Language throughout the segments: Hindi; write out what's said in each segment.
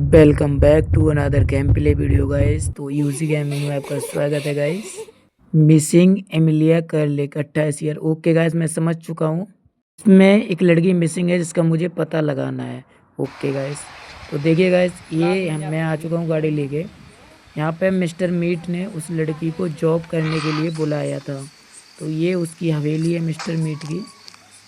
Welcome back to another gameplay video guys. तो यूजी गेमिंग में आपका स्वागत है guys. Missing Emilia curl 28 year. Okay guys, मैं समझ चुका हूँ। इसमें एक लड़की मिसिंग है जिसका मुझे पता लगाना है। ओके गाइस, तो देखिए गाइस, मैं आ चुका हूँ गाड़ी लेके। यहाँ पे मिस्टर मीट ने उस लड़की को जॉब करने के लिए बुलाया था। तो ये उसकी हवेली है मिस्टर मीट की,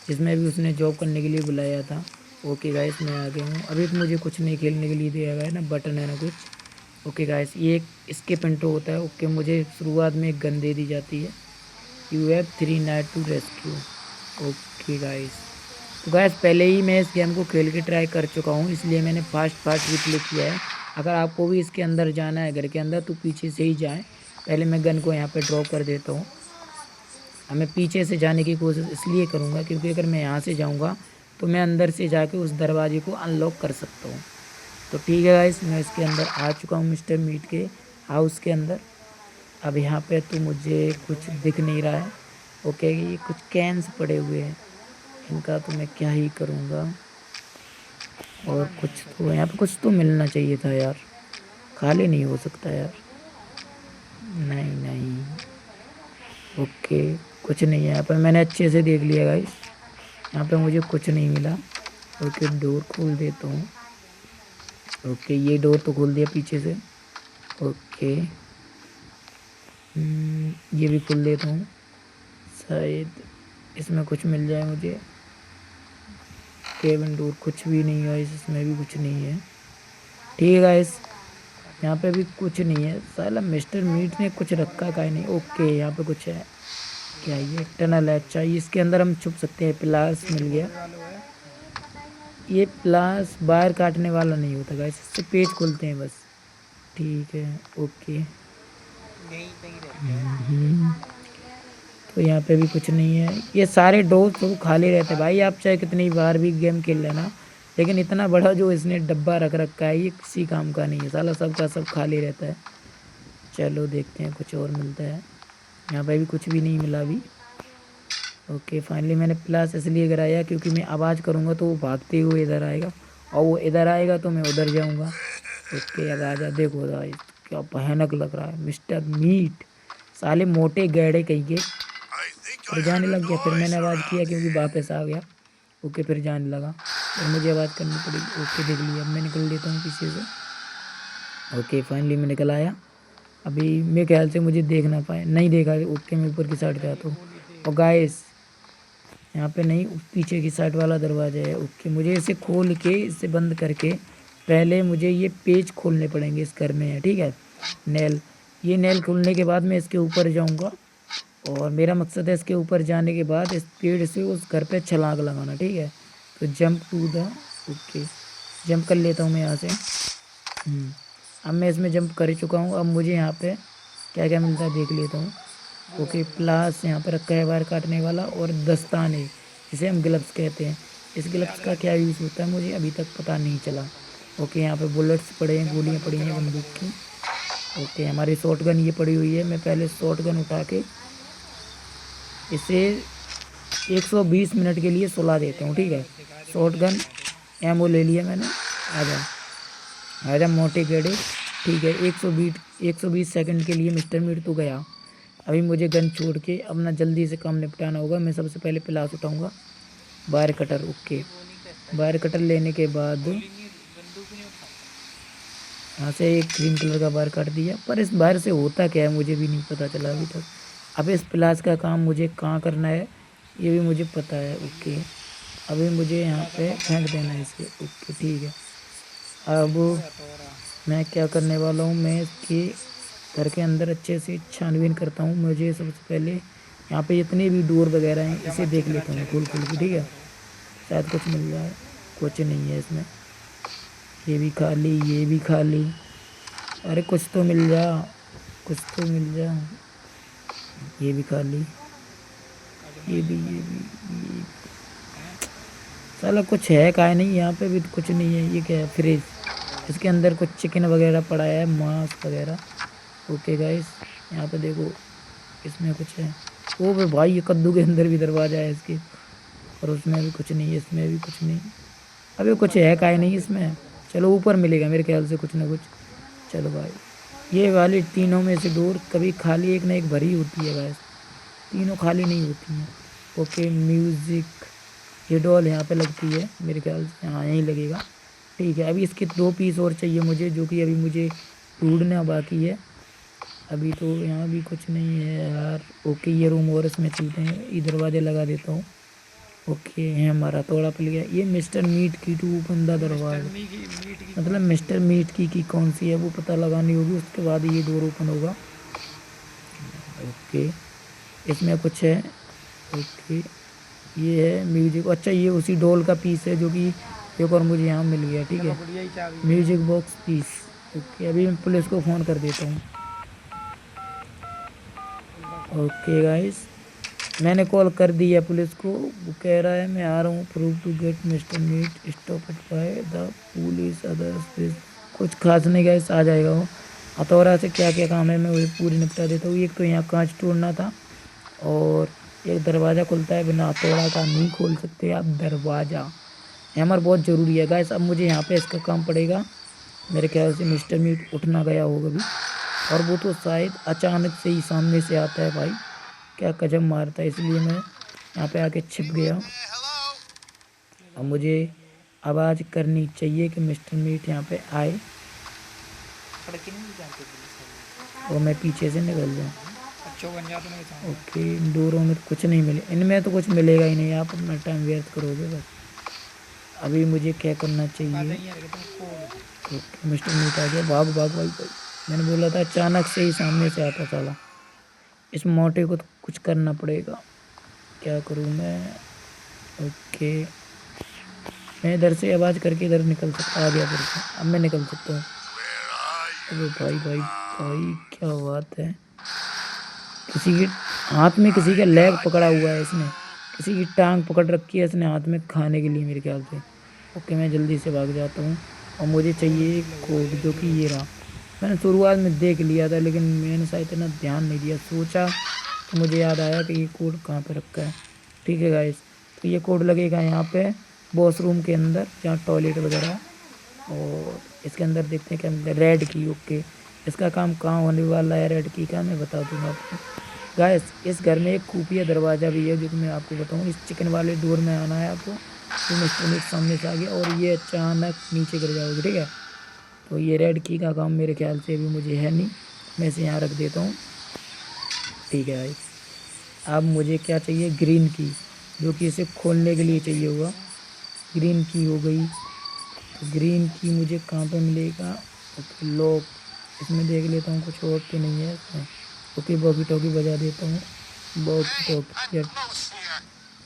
जिसमें भी उसने जॉब करने के लिए बुलाया था। ओके गाइस, मैं आ गया हूँ। अभी तो मुझे कुछ नहीं खेलने के लिए दिया गया है ना, बटन है ना कुछ। ओके गाइस, ये एक स्किप इंट्रो होता है। ओके, मुझे शुरुआत में एक गन दे दी जाती है। You have 3 night to rescue. Okay guys, तो गाइस पहले ही मैं इस गेम को खेल के ट्राई कर चुका हूँ, इसलिए मैंने फास्ट रिप्ले किया है। अगर आपको भी इसके अंदर जाना है, घर के अंदर, तो पीछे से ही जाएं। पहले मैं गन को यहाँ पे ड्रॉप कर देता हूँ। अब मैं पीछे से जाने की कोशिश इसलिए करूँगा क्योंकि अगर मैं यहाँ से जाऊँगा तो मैं अंदर से जाके उस दरवाजे को अनलॉक कर सकता हूँ। तो ठीक है गाइस, मैं इसके अंदर आ चुका हूँ मिस्टर मीट के हाउस के अंदर। अब यहाँ पे तो मुझे कुछ दिख नहीं रहा है। ओके, ये कुछ कैंस पड़े हुए हैं, इनका तो मैं क्या ही करूँगा। और कुछ तो यहाँ पे कुछ तो मिलना चाहिए था यार, खाली नहीं हो सकता यार। नहीं नहीं, ओके, कुछ नहीं है यहाँ पर। मैंने अच्छे से देख लिया गाइस, यहाँ पे मुझे कुछ नहीं मिला। ओके, डोर खोल देता हूँ। ओके, ये डोर तो खोल दिया पीछे से। ओके, ये भी खोल देता हूँ, शायद इसमें कुछ मिल जाए मुझे। केबिन डोर, कुछ भी नहीं है इसमें, भी कुछ नहीं है। ठीक है गाइस, यहाँ पे भी कुछ नहीं है। साला मिस्टर मीट ने कुछ रखा का ही नहीं। ओके, यहाँ पे कुछ है। क्या ये टनल है? अच्छा, इसके अंदर हम छुप सकते हैं। प्लास मिल गया। ये प्लास बाहर काटने वाला नहीं होता गाइस, इससे पेज खोलते हैं बस। ठीक है, ओके। तो यहाँ पे भी कुछ नहीं है। ये सारे डोर तो खाली रहते हैं भाई, आप चाहे कितनी बार भी गेम खेल लेना, लेकिन इतना बड़ा जो इसने डब्बा रख रखा है ये किसी काम का नहीं है। साला सबका सब खाली रहता है। चलो देखते हैं कुछ और मिलता है। यहाँ पे भी कुछ भी नहीं मिला अभी। ओके, फाइनली मैंने प्लस इसलिए कराया क्योंकि मैं आवाज़ करूँगा तो वो भागते हुए इधर आएगा, और वो इधर आएगा तो मैं उधर जाऊँगा। ओके, अब आ जा। देखो भाई, क्या भयानक लग रहा है मिस्टर मीट। साले मोटे गैड़े कहीं के। फिर जाने लग गया, फिर मैंने आवाज़ किया क्योंकि वापस आ गया। ओके, फिर जाने लगा, फिर मुझे आवाज़ करनी पड़ी। ओके, देख लिया। अब मैं निकल लेता हूँ पीछे से। ओके, फाइनली मैं निकल आया। अभी मेरे ख्याल से मुझे देख ना पाए, नहीं देखा। ओके, मैं ऊपर की साइड जाता हूँ। और गाइस, यहाँ पे नहीं, पीछे की साइड वाला दरवाज़ा है। ओके, मुझे इसे खोल के, इसे बंद करके पहले मुझे ये पेज खोलने पड़ेंगे इस घर में है। ठीक है, नेल। ये नेल खोलने के बाद मैं इसके ऊपर जाऊँगा, और मेरा मकसद है इसके ऊपर जाने के बाद इस पेड़ से उस घर पे छलांग लगाना। ठीक है, तो jump to the. Okay, jump कर लेता हूँ मैं यहाँ से। अब मैं इसमें जंप कर चुका हूँ। अब मुझे यहाँ पे क्या क्या मिलता है देख लेता हूँ। ओके, प्लास यहाँ पे रखा है वायर काटने वाला, और दस्ताने जिसे हम ग्लव्स कहते हैं। इस ग्लव्स का क्या यूज़ होता है मुझे अभी तक पता नहीं चला। ओके, यहाँ पे बुलेट्स पड़े हैं, गोलियाँ पड़ी हैं बंदूक की। ओके, हमारी शॉट गन ये पड़ी हुई है। मैं पहले शॉट गन उठा के इसे 120 मिनट के लिए सुला देता हूँ। ठीक है, शॉट गन एमओ ले लिया मैंने। आजा आजा मोटे गेड़े। ठीक है, 120 सेकंड के लिए मिस्टर मीट तो गया। अभी मुझे गन छोड़ के अपना जल्दी से काम निपटाना होगा। मैं सबसे पहले प्लास उठाऊंगा, wire cutter. Okay, wire cutter लेने के बाद यहाँ से एक ग्रीन कलर का वायर काट दिया। पर इस वायर से होता क्या है मुझे भी नहीं पता चला अभी तक। अब इस प्लास का काम मुझे कहाँ करना है ये भी मुझे पता है। ओके, अभी मुझे यहाँ पे फेंक देना है इसे। ओके, ठीक है। अब मैं क्या करने वाला हूँ, मैं इसके घर के अंदर अच्छे से छानबीन करता हूँ। मुझे सबसे पहले यहाँ पे जितने भी डोर वगैरह हैं इसे देख लेता हूँ खोल खोल के। ठीक है, शायद कुछ मिल जाए। कुछ नहीं है इसमें। ये भी खाली, ये भी खाली। अरे कुछ तो मिल जा, कुछ तो मिल जा। ये भी खाली, ये भी। साला कुछ है का नहीं, यहाँ पे भी तो कुछ नहीं है। ये क्या है? फ्रिज। इसके अंदर कुछ चिकन वगैरह पड़ा है, मांस वगैरह। ओके गाइस, यहाँ पे देखो, इसमें कुछ है। ओ भाई, ये कद्दू के अंदर भी दरवाजा है इसके, और उसमें भी कुछ नहीं है, इसमें भी कुछ नहीं। अबे कुछ है का नहीं इसमें। चलो ऊपर मिलेगा मेरे ख्याल से कुछ ना कुछ। चलो भाई, ये वाली तीनों में से डोर कभी खाली एक ना एक भरी होती है गाइस, तीनों खाली नहीं होती हैं। ओके म्यूज़िक, ये डॉल यहाँ पे लगती है मेरे ख्याल से, हाँ यहीं लगेगा। ठीक है, अभी इसके 2 पीस और चाहिए मुझे, जो कि अभी मुझे ढूंढना बाकी है। अभी तो यहाँ भी कुछ नहीं है यार। ओके ये रूम और इसमें चलते हैं, ये दरवाजे लगा देता हूँ। ओके है हमारा थोड़ा पल गया। ये मिस्टर मीट की टू ओपन द दरवाजा, मतलब मिस्टर मीट की कौन सी है वो पता लगानी होगी, उसके बाद ये डोर ओपन होगा। ओके इसमें कुछ है। ओके ये है म्यूजिक, अच्छा ये उसी डोल का पीस है जो कि एक और मुझे यहाँ मिल गया। ठीक है म्यूजिक बॉक्स पीस। ओके अभी मैं पुलिस को फ़ोन कर देता हूँ। ओके गाइस मैंने कॉल कर दी है पुलिस को, वो कह रहा है मैं आ रहा हूँ, prove to get mister meet stop it by the police others this. कुछ खास नहीं गाइस, आ जाएगा वो। हथौड़ा से क्या क्या काम है मैं वही पूरी निपटा देता हूँ। एक तो यहाँ कांच तोड़ना था, और एक दरवाज़ा खुलता है बिना हथौड़ा का नहीं खोल सकते आप दरवाज़ा। हैमर बहुत ज़रूरी है गाइस। अब मुझे यहाँ पे इसका काम पड़ेगा। मेरे ख्याल से मिस्टर मीट उठना गया होगा अभी, और वो तो शायद अचानक से ही सामने से आता है भाई, क्या गजब मारता है, इसलिए मैं यहाँ पे आके छिप गया। अब मुझे आवाज़ करनी चाहिए कि मिस्टर मीट यहाँ पे आए और मैं पीछे से निकल जाऊँ। ओके डोरों में तो कुछ नहीं मिले, इनमें तो कुछ मिलेगा ही नहीं, आप अपना टाइम व्यर्थ करोगे बस। अभी मुझे क्या करना चाहिए। ओके मिस्टर मीट आ गया, भाग भाग भाई भाई। मैंने बोला था अचानक से ही सामने से आता साला, इस मोटे को तो कुछ करना पड़ेगा। क्या करूँ मैं। ओके मैं इधर से आवाज़ करके इधर निकल सकता, आ गया फिर से, अब मैं निकल सकता हूँ। अरे भाई भाई भाई क्या बात है, किसी के हाथ में किसी का लेग पकड़ा हुआ है इसने, किसी की टांग पकड़ रखी है इसने हाथ में खाने के लिए मेरे ख्याल से। ओके मैं जल्दी से भाग जाता हूँ, और मुझे चाहिए कोड जो कि ये रहा। मैंने शुरुआत में देख लिया था लेकिन मैंने शायद इतना ध्यान नहीं दिया, सोचा तो मुझे याद आया कि ये कोड कहाँ पे रखा है। ठीक है गाइस, तो ये कोड लगेगा यहाँ पे वॉशरूम के अंदर जहाँ टॉयलेट वगैरह है, और इसके अंदर देखते हैं क्या मिलता है। रेड की। ओके इसका काम कहाँ होने वाला है रेड की का मैं बता दूंगा आपको। गाइस इस घर में एक खुफिया दरवाज़ा भी है जो कि मैं आपको बताऊँ। इस चिकन वाले डोर में आना है आपको, तो मिस्टर मीट सामने से आ गया और ये अचानक नीचे गिर जाओगे। ठीक है, तो ये रेड की का काम मेरे ख्याल से अभी मुझे है नहीं, मैं इसे यहाँ रख देता हूँ। ठीक है गाइस, अब मुझे क्या चाहिए, ग्रीन की, जो कि इसे खोलने के लिए चाहिए होगा। ग्रीन की हो गई, तो ग्रीन की मुझे कहाँ पे मिलेगा। ओके लॉक, इसमें देख लेता हूँ कुछ और तो नहीं है इसमें। ओके वॉकी टॉकी बजा देता हूँ, walkie talkie.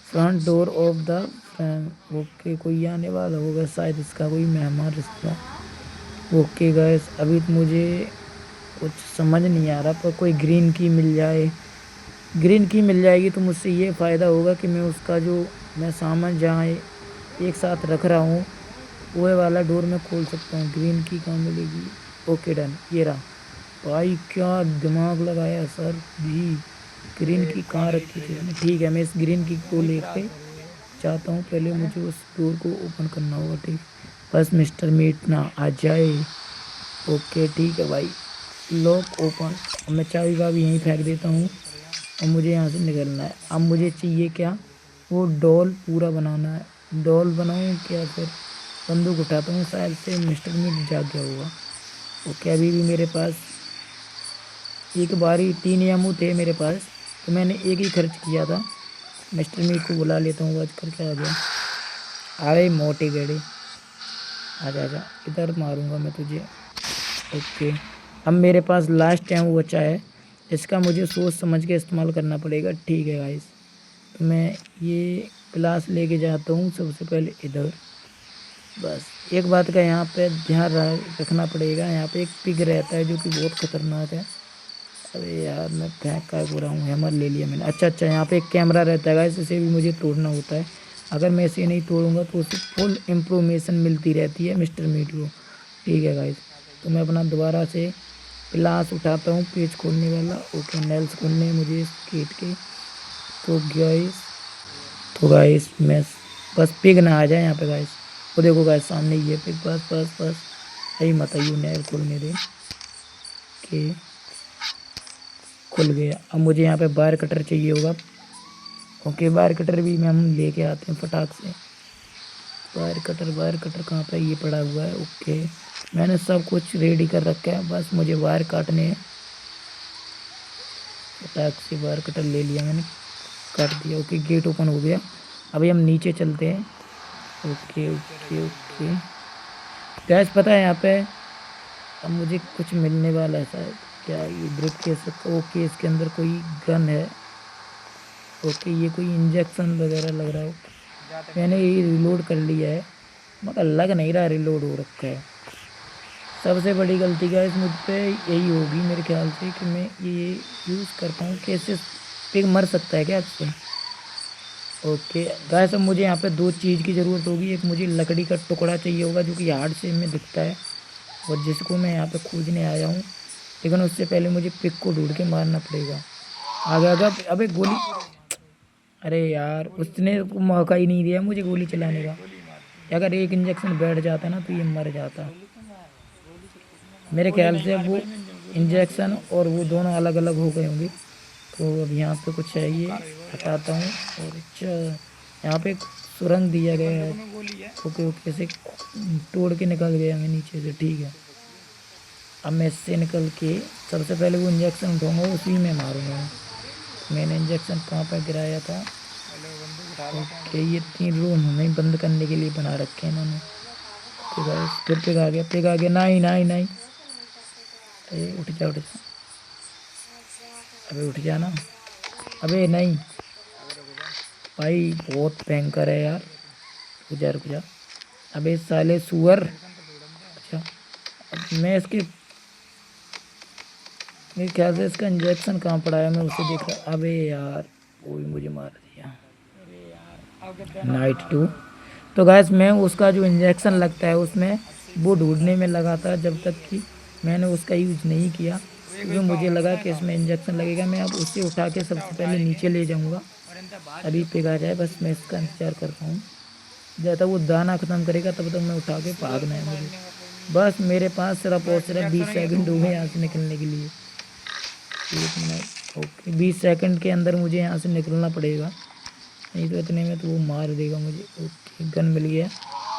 Front door of the frame. Okay कोई आने वाला होगा शायद, इसका कोई मेहमान रिश्ता। ओके गैस अभी तो मुझे कुछ समझ नहीं आ रहा, पर कोई ग्रीन की मिल जाए, ग्रीन की मिल जाएगी तो मुझसे ये फ़ायदा होगा कि मैं उसका जो मैं सामान जहाँ एक साथ रख रहा हूँ वो वाला डोर में खोल सकता हूँ। ग्रीन की कहाँ मिलेगी। ओके डन, ये रहा। भाई क्या दिमाग लगाया सर जी, ग्रीन की कहाँ रखी थी इसने। ठीक है मैं इस ग्रीन की को लेके चाहता हूँ, पहले मुझे उस डोर को ओपन करना होगा। ठीक, बस मिस्टर मीट ना आ जाए। ओके ठीक है भाई, लॉक ओपन। अब मैं चाबी वाबी यहीं फेंक देता हूँ और मुझे यहाँ से निकलना है। अब मुझे चाहिए क्या, वो डॉल पूरा बनाना है। डॉल बनाऊँ क्या फिर बंदूक उठाता हूँ, शायद से मिस्टर मीट जाग गया होगा। ओके अभी भी मेरे पास एक बारी 3 एमओ थे मेरे पास, तो मैंने एक ही खर्च किया था। मिस्टर मीट को बुला लेता हूँ, आज करके आ गया। अरे मोटे गड़े आजा आजा, इधर मारूंगा मैं तुझे। ओके अब मेरे पास लास्ट टाइम वो बचा है, इसका मुझे सोच समझ के इस्तेमाल करना पड़ेगा। ठीक है गाइस, तो मैं ये क्लास लेके जाता हूँ सबसे पहले इधर। बस एक बात का यहाँ पे ध्यान रखना पड़ेगा, यहाँ पे एक पिग रहता है जो कि बहुत खतरनाक है। अरे यार मैं फेंक का पूरा हूँ, हैमर ले लिया मैंने। अच्छा अच्छा यहाँ पे एक कैमरा रहता है गाइस, इसे भी मुझे तोड़ना होता है। अगर मैं इसे नहीं तोड़ूंगा तो उसे फुल इम्प्रोमेशन मिलती रहती है मिस्टर मीट को। ठीक है गाइस, तो मैं अपना दोबारा से प्लास उठाता हूँ, पेज खोलने वाला। ओके नेल्स खोलने हैं मुझे इस गेट के। तो गाइस मैं बस पिग ना आ जाए यहाँ पे गाइस। वो देखो गाइस सामने ये पिक, बस बस बस, यही मत आइयो, नहर खोलने दे के खुल गया। अब मुझे यहाँ पे वायर कटर चाहिए होगा। ओके, वायर कटर भी हम लेके आते हैं फटाक से। वायर कटर कहाँ पे, ये पड़ा हुआ है। ओके, मैंने सब कुछ रेडी कर रखा है, बस मुझे वायर काटने हैं। फटाक से वायर कटर ले लिया मैंने, काट दिया। ओके, गेट ओपन हो गया। अभी हम नीचे चलते हैं। ओके ओके ओके गैस, पता है यहाँ पे अब मुझे कुछ मिलने वाला है शायद। क्या ये ब्रिक केस? ओके, इसके अंदर कोई गन है। ओके, ये कोई इंजेक्शन वगैरह लग रहा है। मैंने ये रिलोड कर लिया है, मगर लग नहीं रहा रिलोड हो रखा है। सबसे बड़ी गलती क्या है मुझ पे यही होगी मेरे ख्याल से, कि मैं ये यूज़ करता हूँ। कैसे पिग मर सकता है क्या आपसे? ओके गाइस, अब मुझे यहाँ पे दो चीज़ की ज़रूरत होगी। एक मुझे लकड़ी का टुकड़ा चाहिए होगा जो कि हार्ड शेप में दिखता है, और जिसको मैं यहाँ पे खोजने आया हूँ। लेकिन उससे पहले मुझे पिग को ढूंढ के मारना पड़ेगा। आगे आगे, अबे गोली! अरे यार, उसने मौका ही नहीं दिया मुझे गोली चलाने का। अगर एक इंजेक्शन बैठ जाता ना तो ये मर जाता मेरे ख्याल से। अब वो इंजेक्शन और वो दोनों अलग अलग हो गए होंगे। तो अब यहाँ पे कुछ है, ये हटाता हूँ। और अच्छा, यहाँ पे एक सुरंग दिया गया है। ओके ओके, से तोड़ के निकल गया मैं नीचे से। ठीक है, अब मैं इससे निकल के सबसे पहले वो इंजेक्शन उठाऊँगा, उसी में मारूंगा। मैंने इंजेक्शन कहाँ पर गिराया था? ओके, ये 3 रूम हमें बंद करने के लिए बना रखे हैं इन्होंने। ओके गाइस, फिर पिग आ गया, पिग आ गया। नहीं नहीं नहीं, अरे उठ जा उठ जा, अबे उठ जा ना। अबे नहीं भाई, बहुत भयंकर है यार। रुक जा रुक जा, अबे साले सुअर। अच्छा, अब मैं इसके, मेरे ख्याल से इसका इंजेक्शन कहाँ पड़ा है, मैं उसे देख रहा। अबे यार, वो भी मुझे मार दिया। नाइट 2। तो गैस, मैं उसका जो इंजेक्शन लगता है उसमें वो ढूंढने में लगा था, जब तक कि मैंने उसका यूज़ नहीं किया, क्योंकि मुझे लगा कि इसमें इंजेक्शन लगेगा। मैं अब उसे उठा के सबसे पहले नीचे ले जाऊंगा। अभी पिघा जाए, बस मैं इसका इंतज़ार करता हूँ। जब तक वो दाना ख़त्म करेगा तब तक मैं उठा के भागना है मुझे। बस मेरे पास सिर्फ और सिर्फ 20 सेकंड हो गए यहाँ से निकलने के लिए। 1 मिनट। ओके, 20 सेकंड के अंदर मुझे यहाँ से निकलना पड़ेगा, नहीं तो इतने में तो वो मार देगा मुझे। ओके, गन मिल गया।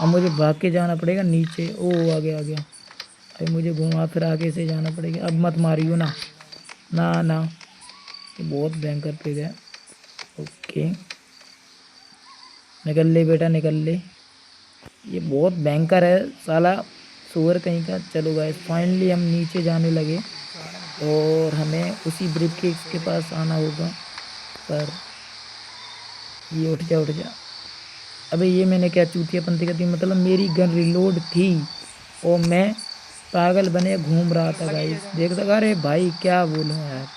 अब मुझे भाग के जाना पड़ेगा नीचे। ओ, आ गया आ गया। अभी मुझे घुमा फिर आगे से जाना पड़ेगा। अब मत मारियो ना, ना ना, ये बहुत भयंकर पिग है। ओके, निकल ले बेटा, निकल ले। ये बहुत भयंकर है साला, सुअर कहीं का। चलो गाइस, फाइनली हम नीचे जाने लगे और हमें उसी ब्रीफ केस के पास आना होगा। पर ये उठ जा उठ जा। अबे ये मैंने क्या चूतियापंती कर दी, मतलब मेरी गन रिलोड थी और मैं पागल बने घूम रहा था गाइस, देख सका। अरे भाई क्या बोलूँ यार,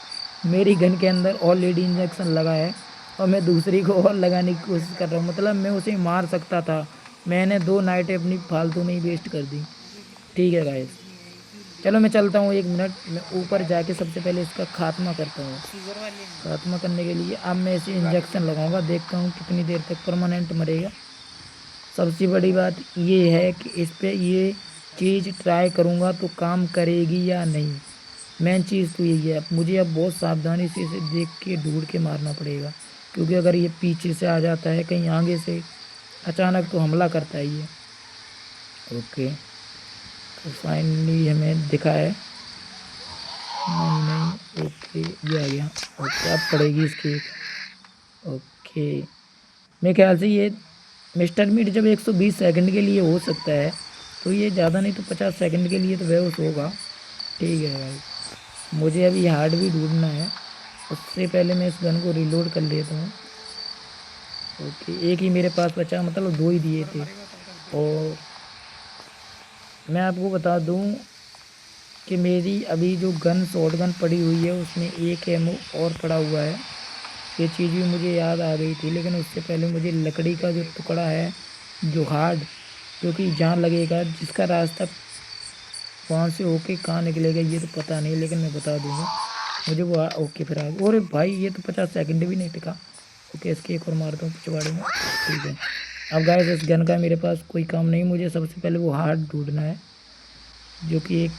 मेरी गन के अंदर ऑलरेडी इंजेक्शन लगा है और मैं दूसरी को और लगाने की कोशिश कर रहा हूँ। मतलब मैं उसे मार सकता था। मैंने 2 नाइटें अपनी फालतू में ही वेस्ट कर दी। ठीक है गाइस, चलो मैं चलता हूँ। 1 मिनट, मैं ऊपर जाके सबसे पहले इसका खात्मा करता हूँ। खात्मा करने के लिए अब मैं इसे इंजेक्शन लगाऊंगा, देखता हूँ कितनी देर तक परमानेंट मरेगा। सबसे बड़ी बात ये है कि इस पे ये चीज़ ट्राई करूँगा तो काम करेगी या नहीं। मेन चीज़ तो यही है। मुझे अब बहुत सावधानी से इसे देख के ढूंढ के मारना पड़ेगा, क्योंकि अगर ये पीछे से आ जाता है, कहीं आगे से अचानक, तो हमला करता है ये। ओके, तो फाइनली हमें दिखा है। नहीं नहीं, ओके, ये आ गया। ओके, अब पड़ेगी इसकी। ओके, मेरे ख्याल से ये मिस्टर मीट जब 120 सेकंड के लिए हो सकता है, तो ये ज़्यादा नहीं तो 50 सेकंड के लिए तो बेहोश होगा। ठीक है भाई, मुझे अभी हार्ड भी ढूंढना है। उससे पहले मैं इस गन को रिलोड कर लेता हूँ। ओके, एक ही मेरे पास बचा, मतलब 2 ही दिए थे। और मैं आपको बता दूँ कि मेरी अभी जो गन शॉर्ट गन पड़ी हुई है उसमें एक एमओ और पड़ा हुआ है। ये चीज़ भी मुझे याद आ गई थी, लेकिन उससे पहले मुझे लकड़ी का जो टुकड़ा है, जो हार्ड, जो कि जहाँ लगेगा, जिसका रास्ता वहाँ से होके कहाँ निकलेगा ये तो पता नहीं, लेकिन मैं बता दूंगा मुझे वो। ओके, फिर आ गया। अरे भाई, ये तो 50 सेकंड भी नहीं टिका। ओके, इसके एक और मारता हूँ पिछवाड़े में। ठीक है, अब गाइस इस गन का मेरे पास कोई काम नहीं, मुझे सबसे पहले वो हार्ट ढूंढना है जो कि एक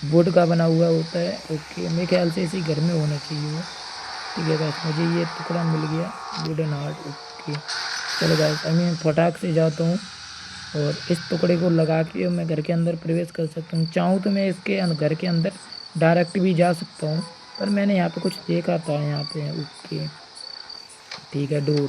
वुड का बना हुआ होता है। ओके, मेरे ख्याल से इसी घर में होना चाहिए वो। ठीक है गाइस, मुझे ये टुकड़ा मिल गया वुडन हार्ट। ओके चलो गाइस, अभी मैं फटाक से जाता हूँ और इस टुकड़े को लगा के मैं घर के अंदर प्रवेश कर सकता हूँ। चाहूँ तो मैं इसके घर के अंदर डायरेक्ट भी जा सकता हूँ, पर मैंने यहाँ पे कुछ देखा था यहाँ पे। ओके ठीक है, डोर।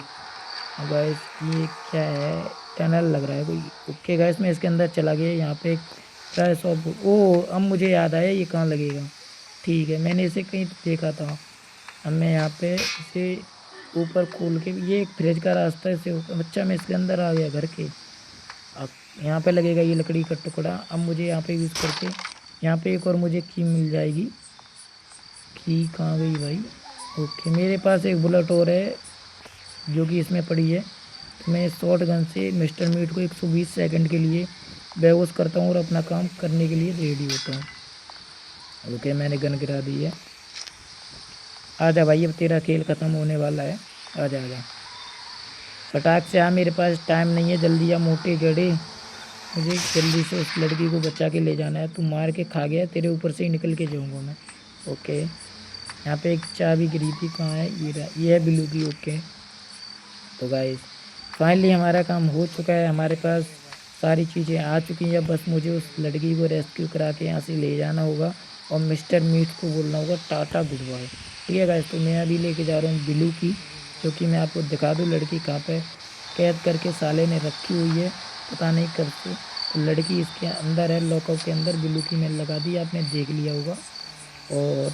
अब गाइस ये क्या है, टनल लग रहा है कोई। ओके गाइस, मैं इसके अंदर चला गया। यहाँ पे एक फ्रेश ऑफ, ओ अब मुझे याद आया ये कहाँ लगेगा। ठीक है, मैंने इसे कहीं तो देखा था। अब मैं यहाँ पे इसे ऊपर खोल के, ये एक फ्रिज का रास्ता है, इसे अच्छा मैं इसके अंदर आ गया घर के। अब यहाँ पे लगेगा ये लकड़ी का टुकड़ा। अब मुझे यहाँ पे यूज़ करके यहाँ पे एक और मुझे की मिल जाएगी। की कहाँ गई भाई। ओके, मेरे पास एक बुलेट और है जो कि इसमें पड़ी है। तो मैं शॉर्ट गन से मिस्टर मीट को 120 सेकंड के लिए बेहोश करता हूँ और अपना काम करने के लिए रेडी होता हूँ। ओके, मैंने गन गिरा दी है। आजा भाई, अब तेरा खेल ख़त्म होने वाला है। आजा आजा फटाक से आ, मेरे पास टाइम नहीं है, जल्दी आ मोटे गड़े। मुझे जल्दी से उस लड़की को बचा के ले जाना है। तू मार के खा गया, तेरे ऊपर से ही निकल के जाऊँगा मैं। ओके, यहाँ पे एक चाबी गिरी थी, कहाँ है ये है ब्लू की। ओके तो गाइस फाइनली हमारा काम हो चुका है, हमारे पास सारी चीज़ें आ चुकी हैं। बस मुझे उस लड़की को रेस्क्यू करा के यहाँ से ले जाना होगा और मिस्टर मीट को बोलना होगा टाटा गुड बाय। ठीक है गाइस, तो मैं अभी लेके जा रहा हूँ ब्लू की, जो कि मैं आपको दिखा दूँ लड़की कहाँ पे कैद करके साले ने रखी हुई है, पता नहीं कब से। तो लड़की इसके अंदर है, लॉकअप के अंदर। ब्लू की मैंने लगा दी, आपने देख लिया होगा। और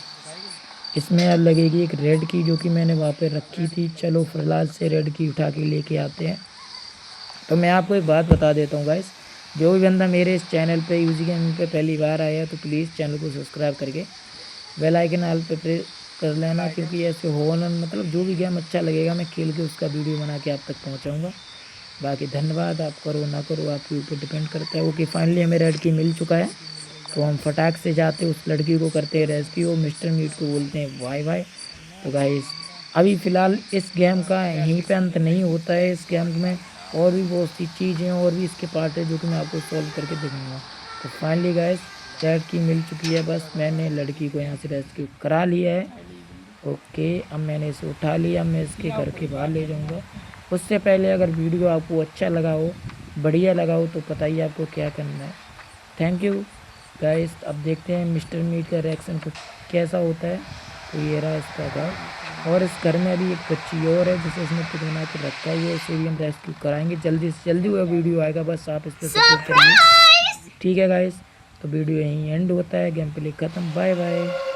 इसमें अब लगेगी एक रेड की, जो कि मैंने वहाँ पे रखी थी। चलो फिलहाल से रेड की उठा के लेके आते हैं। तो मैं आपको एक बात बता देता हूँ गाइस, जो भी बंदा मेरे इस चैनल पे यूजी गेमिंग पे पहली बार आया है तो प्लीज़ चैनल को सब्सक्राइब करके बेल आइकन ऑल पे प्रेस कर लेना, क्योंकि ऐसे होना मतलब जो भी गेम अच्छा लगेगा मैं खेल के उसका वीडियो बना के आप तक पहुँचाऊँगा। बाकी धन्यवाद, आप करो ना करो आपके ऊपर डिपेंड करता है। ओके फाइनली हमें रेड की मिल चुका है, तो हम फटाक से जाते उस लड़की को करते हैं रेस्क्यू। मिस्टर मीट को बोलते हैं बाय बाय। तो गाइस अभी फ़िलहाल इस गेम का यहीं पे अंत नहीं होता है, इस गेम में और भी बहुत सी चीज़ें और भी इसके पार्ट है जो कि मैं आपको सॉल्व करके दिखाऊंगा। तो फाइनली गाइस रेड की मिल चुकी है, बस मैंने लड़की को यहाँ से रेस्क्यू करा लिया है। ओके, अब मैंने इसे उठा लिया, मैं इसके घर के बाहर ले जाऊँगा। उससे पहले अगर वीडियो आपको अच्छा लगा हो, बढ़िया लगा हो, तो बताइए आपको क्या करना है। थैंक यू गाइस, अब देखते हैं मिस्टर मीट का रिएक्शन कुछ कैसा होता है। तो ये रहा इसका घर, और इस घर में अभी एक बच्ची और है जिसे इसने खुद बना के रखा है। ये इसे भी हम रेस्क्यू कराएंगे, जल्दी से जल्दी हुआ वीडियो आएगा, बस आप इस पर सपोर्ट करिए। ठीक है गाइस, तो वीडियो यहीं एंड होता है, गेम प्ले ख़त्म, बाय बाय।